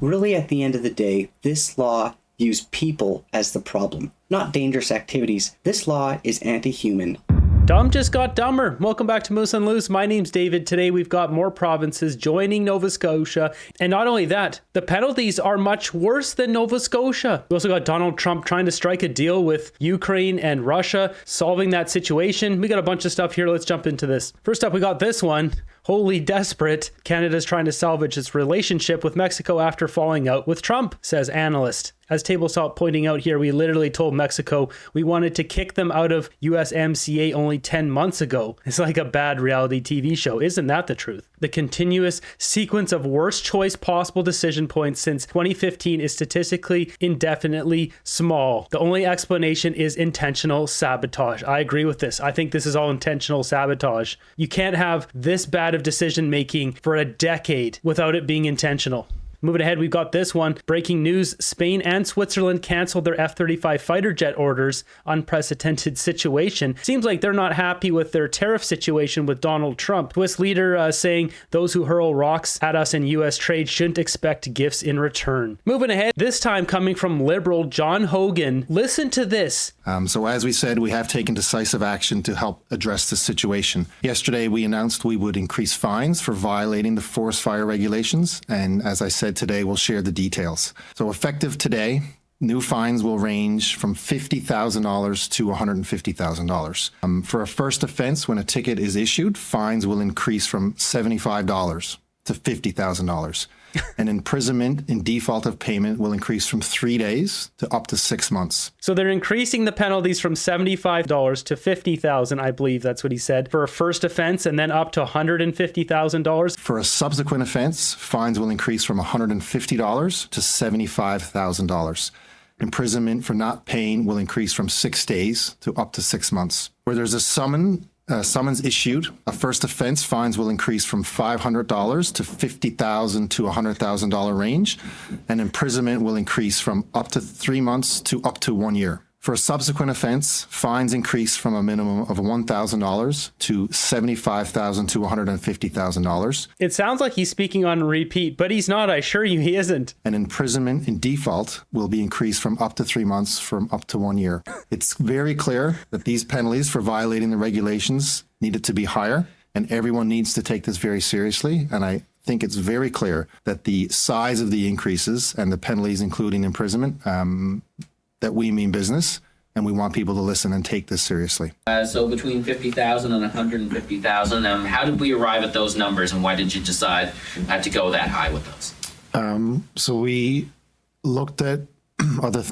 Really, at the end of the day, this law views people as the problem, not dangerous activities. This law is anti-human. Dumb just got dumber. Welcome back to Moose and Loose. My name's David. Today we've got more provinces joining Nova Scotia. And not only that, the penalties are much worse than Nova Scotia. We also got Donald Trump trying to strike a deal with Ukraine and Russia, solving that situation. We got a bunch of stuff here. Let's jump into this. First up, we got this one. Wholly desperate, Canada's trying to salvage its relationship with Mexico after falling out with Trump, says analyst. As Table Salt pointing out here, we literally told Mexico we wanted to kick them out of USMCA only 10 months ago. It's like a bad reality TV show. Isn't that the truth? The continuous sequence of worst choice possible decision points since 2015 is statistically indefinitely small. The only explanation is intentional sabotage. I agree with this. I think this is all intentional sabotage. You can't have this bad of decision making for a decade without it being intentional. Moving ahead, we've got this one. Breaking news, Spain and Switzerland canceled their F-35 fighter jet orders. Unprecedented situation. Seems like they're not happy with their tariff situation with Donald Trump. Swiss leader saying those who hurl rocks at us in U.S. trade shouldn't expect gifts in return. Moving ahead, this time coming from Liberal John Hogan. Listen to this. So as we said, we have taken decisive action to help address this situation. Yesterday, we announced we would increase fines for violating the forest fire regulations. And as I said today, we'll share the details. So effective today, new fines will range from $50,000 to $150,000. For a first offense, when a ticket is issued, fines will increase from $75 to $50,000. And imprisonment in default of payment will increase from 3 days to up to 6 months. So they're increasing the penalties from $75 to $50,000, I believe that's what he said, for a first offense, and then up to $150,000. For a subsequent offense, fines will increase from $150 to $75,000. Imprisonment for not paying will increase from 6 days to up to 6 months. Where there's a summons issued, a first offense, fines will increase from $500 to $50,000 to $100,000 range, and imprisonment will increase from up to 3 months to up to 1 year. For a subsequent offense, fines increase from a minimum of $1,000 to $75,000 to $150,000. It sounds like he's speaking on repeat, but he's not. I assure you he isn't. And imprisonment in default will be increased from up to 3 months from up to 1 year. It's very clear that these penalties for violating the regulations needed to be higher, and everyone needs to take this very seriously. And I think it's very clear that the size of the increases and the penalties, including imprisonment, that we mean business, and we want people to listen and take this seriously. So between 50,000 and 150,000, how did we arrive at those numbers, and why did you decide to go that high with those? So we looked at other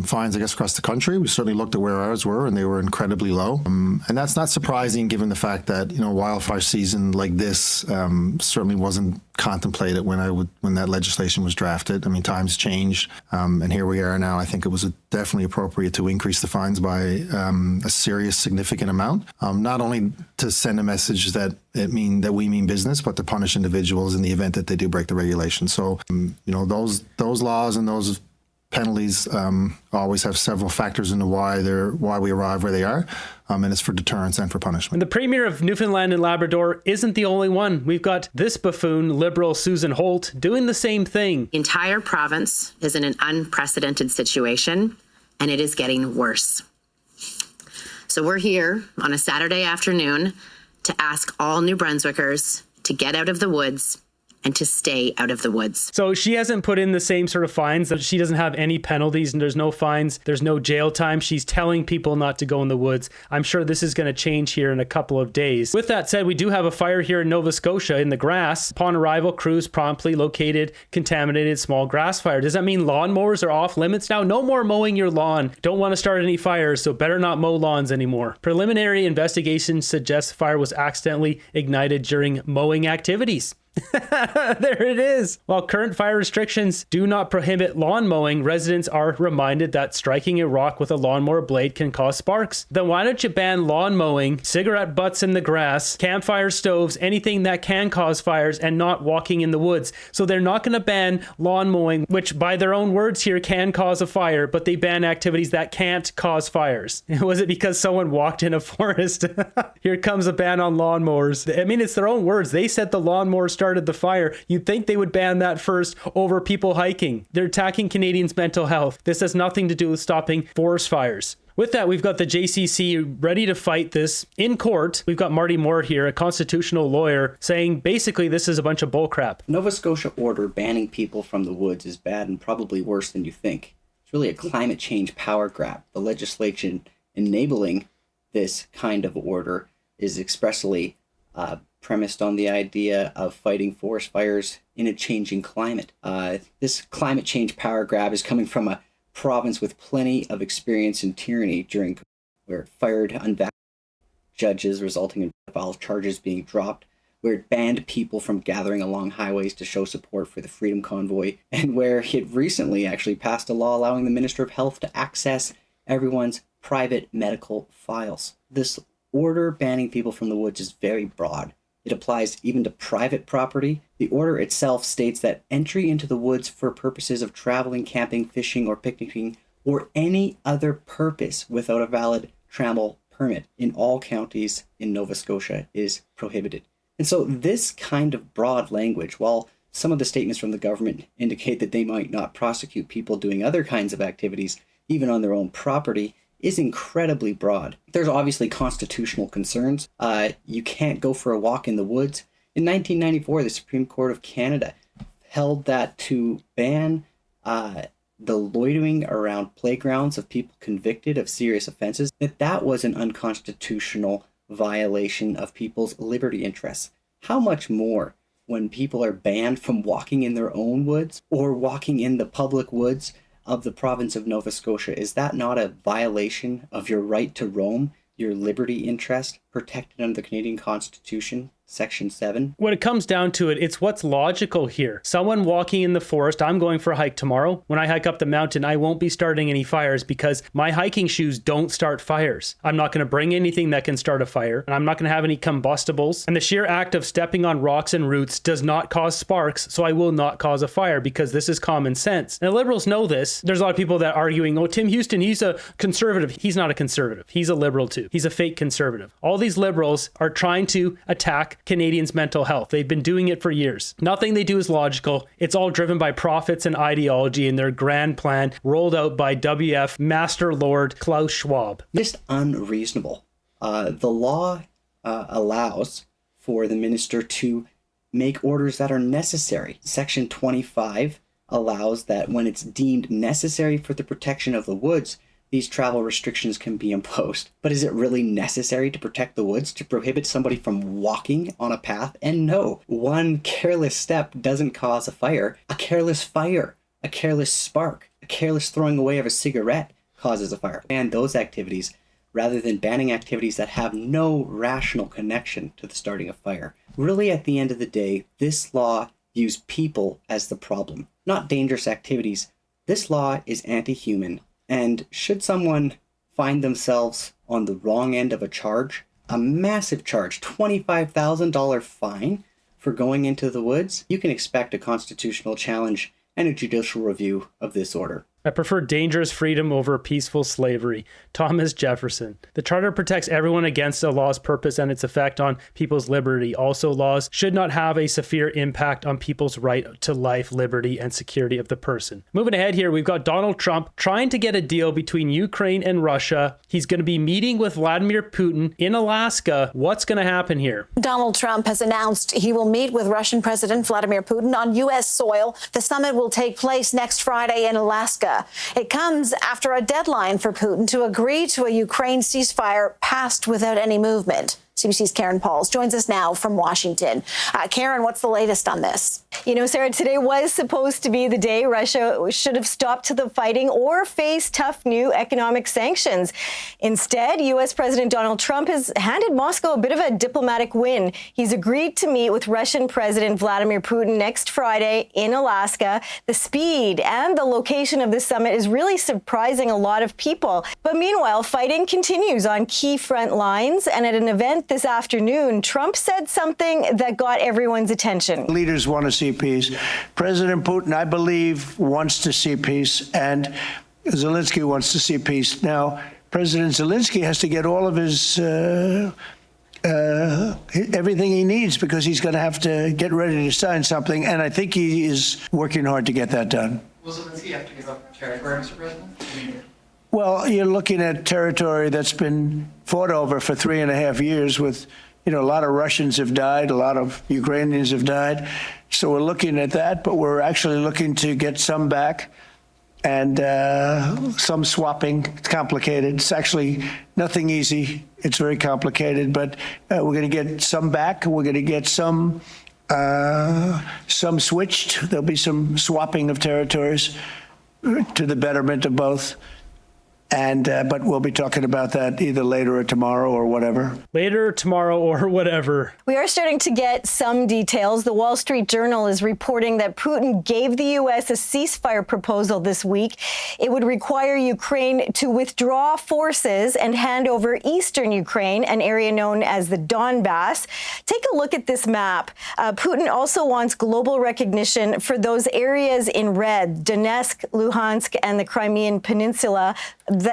fines, I guess, across the country. We certainly looked at where ours were, and they were incredibly low. And that's not surprising given the fact that, wildfire season like this certainly wasn't contemplated when that legislation was drafted. I mean, times changed, and here we are now. I think it was definitely appropriate to increase the fines by a serious, significant amount, not only to send a message that we mean business, but to punish individuals in the event that they do break the regulation. So, those laws and those penalties always have several factors into why we arrive where they are, and it's for deterrence and for punishment. The Premier of Newfoundland and Labrador isn't the only one. We've got this buffoon, Liberal Susan Holt, doing the same thing. The entire province is in an unprecedented situation, and it is getting worse. So we're here on a Saturday afternoon to ask all New Brunswickers to get out of the woods and to stay out of the woods. So she hasn't put in the same sort of fines. She doesn't have any penalties, and there's no fines. There's no jail time. She's telling people not to go in the woods. I'm sure this is going to change here in a couple of days. With that said, we do have a fire here in Nova Scotia in the grass. Upon arrival, crews promptly located contaminated small grass fire. Does that mean lawnmowers are off limits now? No more mowing your lawn. Don't want to start any fires, so better not mow lawns anymore. Preliminary investigation suggests the fire was accidentally ignited during mowing activities. There it is. While current fire restrictions do not prohibit lawn mowing, residents are reminded that striking a rock with a lawnmower blade can cause sparks. Then why don't you ban lawn mowing, cigarette butts in the grass, campfire stoves, anything that can cause fires, and not walking in the woods? So they're not going to ban lawn mowing, which by their own words here can cause a fire, but they ban activities that can't cause fires. Was it because someone walked in a forest? Here comes a ban on lawnmowers. I mean, it's their own words. They said the lawnmowers started started the fire. You'd think they would ban that first over people hiking. They're attacking Canadians' mental health. This has nothing to do with stopping forest fires. With that, we've got the JCC ready to fight this in court. We've got Marty Moore here, a constitutional lawyer, saying basically this is a bunch of bullcrap. Nova Scotia order banning people from the woods is bad and probably worse than you think. It's really a climate change power grab. The legislation enabling this kind of order is expressly premised on the idea of fighting forest fires in a changing climate. This climate change power grab is coming from a province with plenty of experience in tyranny where it fired unvaccinated judges, resulting in pedophiles charges being dropped, where it banned people from gathering along highways to show support for the Freedom Convoy, and where it recently actually passed a law allowing the Minister of Health to access everyone's private medical files. This order banning people from the woods is very broad. It applies even to private property. The order itself states that entry into the woods for purposes of traveling, camping, fishing, or picnicking, or any other purpose without a valid travel permit in all counties in Nova Scotia is prohibited. And so this kind of broad language, while some of the statements from the government indicate that they might not prosecute people doing other kinds of activities, even on their own property, is incredibly broad. There's obviously constitutional concerns. You can't go for a walk in the woods. In 1994, the Supreme Court of Canada held that to ban the loitering around playgrounds of people convicted of serious offenses, that was an unconstitutional violation of people's liberty interests. How much more when people are banned from walking in their own woods or walking in the public woods of the province of Nova Scotia? Is that not a violation of your right to roam, your liberty interest protected under the Canadian Constitution, Section 7? When it comes down to it, it's what's logical here. Someone walking in the forest, I'm going for a hike tomorrow. When I hike up the mountain, I won't be starting any fires because my hiking shoes don't start fires. I'm not going to bring anything that can start a fire, and I'm not going to have any combustibles. And the sheer act of stepping on rocks and roots does not cause sparks, so I will not cause a fire because this is common sense. And the Liberals know this. There's a lot of people that are arguing, oh, Tim Houston, he's a conservative. He's not a conservative. He's a Liberal too. He's a fake conservative. All these Liberals are trying to attack Canadians' mental health. They've been doing it for years. Nothing they do is logical. It's all driven by profits and ideology and their grand plan rolled out by WF Master Lord Klaus Schwab. Just unreasonable. The law allows for the minister to make orders that are necessary. Section 25 allows that when it's deemed necessary for the protection of the woods, these travel restrictions can be imposed. But is it really necessary to protect the woods, to prohibit somebody from walking on a path? And no, one careless step doesn't cause a fire. A careless spark, a careless throwing away of a cigarette causes a fire. Ban those activities rather than banning activities that have no rational connection to the starting of fire. Really, at the end of the day, this law views people as the problem, not dangerous activities. This law is anti-human. And should someone find themselves on the wrong end of a charge, a massive charge, $25,000 fine for going into the woods, you can expect a constitutional challenge and a judicial review of this order. I prefer dangerous freedom over peaceful slavery. Thomas Jefferson. The Charter protects everyone against a law's purpose and its effect on people's liberty. Also, laws should not have a severe impact on people's right to life, liberty, and security of the person. Moving ahead here, we've got Donald Trump trying to get a deal between Ukraine and Russia. He's going to be meeting with Vladimir Putin in Alaska. What's going to happen here? Donald Trump has announced he will meet with Russian President Vladimir Putin on U.S. soil. The summit will take place next Friday in Alaska. It comes after a deadline for Putin to agree to a Ukraine ceasefire passed without any movement. CBC's Karen Pauls joins us now from Washington. Karen, what's the latest on this? You know, Sarah, today was supposed to be the day Russia should have stopped the fighting or face tough new economic sanctions. Instead, U.S. President Donald Trump has handed Moscow a bit of a diplomatic win. He's agreed to meet with Russian President Vladimir Putin next Friday in Alaska. The speed and the location of the summit is really surprising a lot of people. But meanwhile, fighting continues on key front lines, and at an event this afternoon, Trump said something that got everyone's attention. Leaders want to see peace. President Putin, I believe, wants to see peace, and Zelensky wants to see peace. Now, President Zelensky has to get all of his everything he needs, because he's going to have to get ready to sign something, and I think he is working hard to get that done. Will Zelensky have to give up territory, Mr. President? Well, you're looking at territory that's been fought over for 3.5 years with, a lot of Russians have died, a lot of Ukrainians have died. So we're looking at that, but we're actually looking to get some back and some swapping. It's complicated. It's actually nothing easy. It's very complicated, but we're going to get some back. We're going to get some switched. There'll be some swapping of territories to the betterment of both. And but we'll be talking about that either later or tomorrow or whatever. Later, tomorrow, or whatever. We are starting to get some details. The Wall Street Journal is reporting that Putin gave the U.S. a ceasefire proposal this week. It would require Ukraine to withdraw forces and hand over eastern Ukraine, an area known as the Donbass. Take a look at this map. Putin also wants global recognition for those areas in red, Donetsk, Luhansk, and the Crimean Peninsula.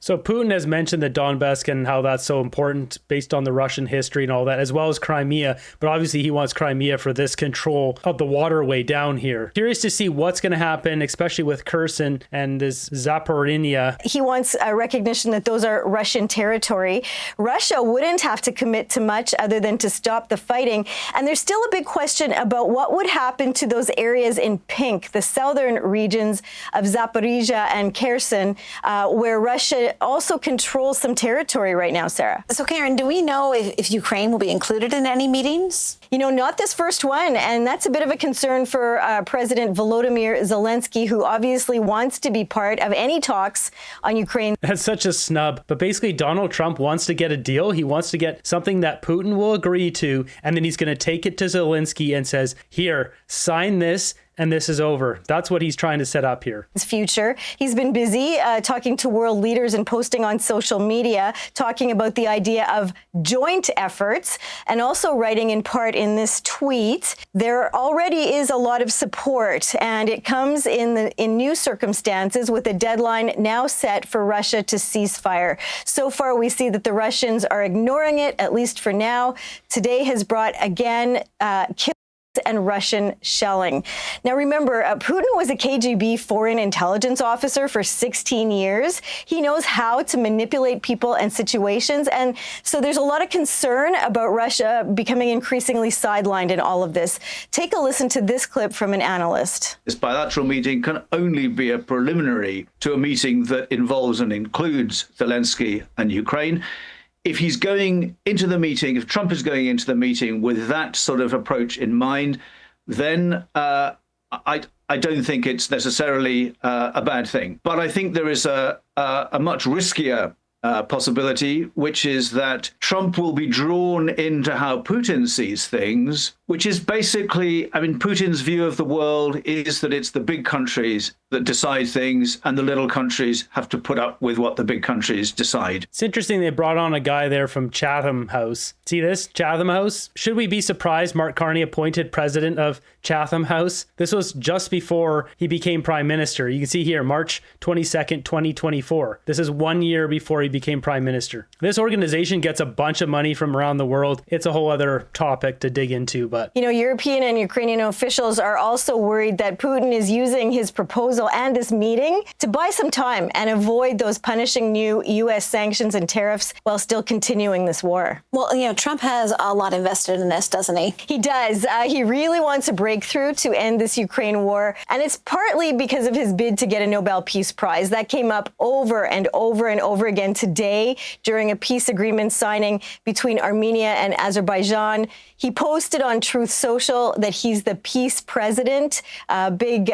So Putin has mentioned the Donbass and how that's so important based on the Russian history and all that, as well as Crimea. But obviously he wants Crimea for this control of the waterway down here. Curious to see what's going to happen, especially with Kherson and this Zaporizhzhia. He wants a recognition that those are Russian territory. Russia wouldn't have to commit to much other than to stop the fighting. And there's still a big question about what would happen to those areas in pink, the southern regions of Zaporizhzhia and Kherson, where Russia also controls some territory right now, Sarah. So, Karen, do we know if Ukraine will be included in any meetings? Not this first one. And that's a bit of a concern for President Volodymyr Zelensky, who obviously wants to be part of any talks on Ukraine. That's such a snub. But basically, Donald Trump wants to get a deal. He wants to get something that Putin will agree to. And then he's going to take it to Zelensky and says, here, sign this. And this is over. That's what he's trying to set up here. His future. He's been busy talking to world leaders and posting on social media, talking about the idea of joint efforts, and also writing in part in this tweet, there already is a lot of support, and it comes in new circumstances with a deadline now set for Russia to cease fire. So far, we see that the Russians are ignoring it, at least for now. Today has brought again and Russian shelling. Now, remember, Putin was a KGB foreign intelligence officer for 16 years. He knows how to manipulate people and situations. And so there's a lot of concern about Russia becoming increasingly sidelined in all of this. Take a listen to this clip from an analyst. This bilateral meeting can only be a preliminary to a meeting that involves and includes Zelensky and Ukraine. If he's going into the meeting, if Trump is going into the meeting with that sort of approach in mind, then I don't think it's necessarily a bad thing. But I think there is a much riskier possibility, which is that Trump will be drawn into how Putin sees things, which is basically, Putin's view of the world is that it's the big countries that decide things and the little countries have to put up with what the big countries decide. It's interesting they brought on a guy there from Chatham House. See this? Chatham House? Should we be surprised Mark Carney appointed president of Chatham House? This was just before he became prime minister. You can see here, March 22nd, 2024. This is 1 year before he became prime minister. This organization gets a bunch of money from around the world. It's a whole other topic to dig into, but European and Ukrainian officials are also worried that Putin is using his proposal and this meeting to buy some time and avoid those punishing new U.S. sanctions and tariffs while still continuing this war. Well, Trump has a lot invested in this, doesn't he? He does. He really wants a breakthrough to end this Ukraine war. And it's partly because of his bid to get a Nobel Peace Prize. That came up over and over and over again today during a peace agreement signing between Armenia and Azerbaijan. He posted on Truth Social that he's the peace president, a big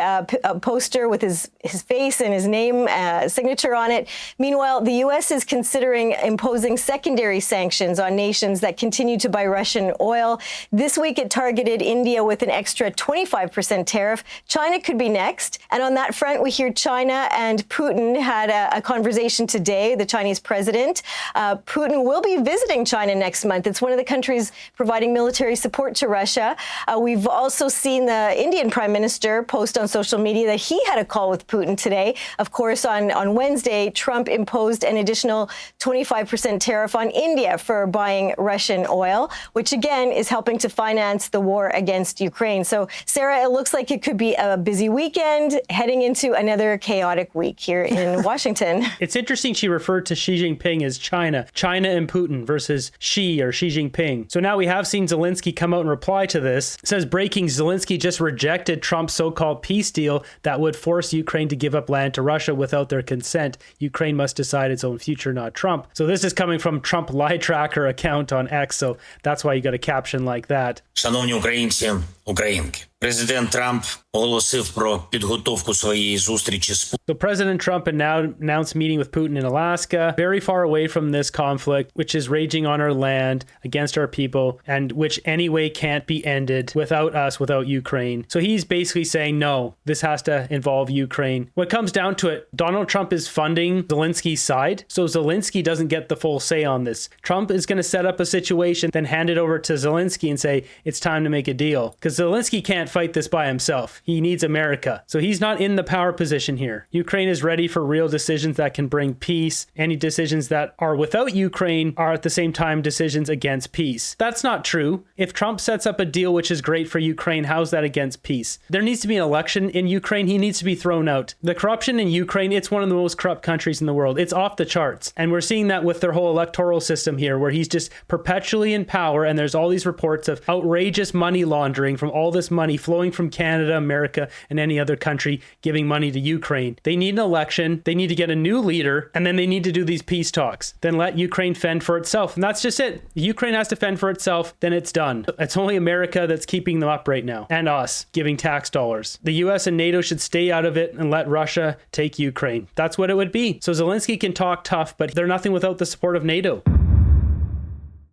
poster with his face and his name signature on it. Meanwhile, the U.S. is considering imposing secondary sanctions on nations that continue to buy Russian oil. This week, it targeted India with an extra 25% tariff. China could be next. And on that front, we hear China and Putin had a conversation today, the Chinese president. Putin will be visiting China next month. It's one of the countries providing military support to Russia. We've also seen the Indian Prime Minister post on social media that he had a call with Putin today. Of course, on Wednesday, Trump imposed an additional 25% tariff on India for buying Russian oil, which again is helping to finance the war against Ukraine. So, Sarah, it looks like it could be a busy weekend heading into another chaotic week here in Washington. It's interesting she referred to Xi Jinping as China and Putin versus Xi or Xi Jinping. So now we have seen Zelensky come out and reply to this. It says breaking, Zelensky just rejected Trump's so-called peace deal that would force Ukraine to give up land to Russia without their consent. Ukraine must decide its own future, not Trump. So this is coming from Trump Lie Tracker account on X. So that's why you got a caption like that. Шановні українці, українки. Президент Трамп оголосив про підготовку своєї зустрічі з So President Trump announced meeting with Putin in Alaska, very far away from this conflict, which is raging on our land against our people, and which anyway can't be ended without us, without Ukraine. So he's basically saying, no, this has to involve Ukraine. When it comes down to it, Donald Trump is funding Zelensky's side, so Zelensky doesn't get the full say on this. Trump is going to set up a situation, then hand it over to Zelensky and say, it's time to make a deal. Because Zelensky can't fight this by himself. He needs America. So he's not in the power position here. Ukraine is ready for real decisions that can bring peace. Any decisions that are without Ukraine are at the same time decisions against peace. That's not true. If Trump sets up a deal which is great for Ukraine, how's that against peace? There needs to be an election in Ukraine. He needs to be thrown out. The corruption in Ukraine, it's one of the most corrupt countries in the world. It's off the charts. And we're seeing that with their whole electoral system here, where he's just perpetually in power, and there's all these reports of outrageous money laundering from all this money flowing from Canada, America, and any other country giving money to Ukraine. They need an election. They need to get a new leader, and then they need to do these peace talks. Then let Ukraine fend for itself. And that's just it. Ukraine has to fend for itself, then it's done. It's only America that's keeping them up right now, and us giving tax dollars. The US and NATO should stay out of it and let Russia take Ukraine. That's what it would be. So Zelensky can talk tough, but they're nothing without the support of NATO.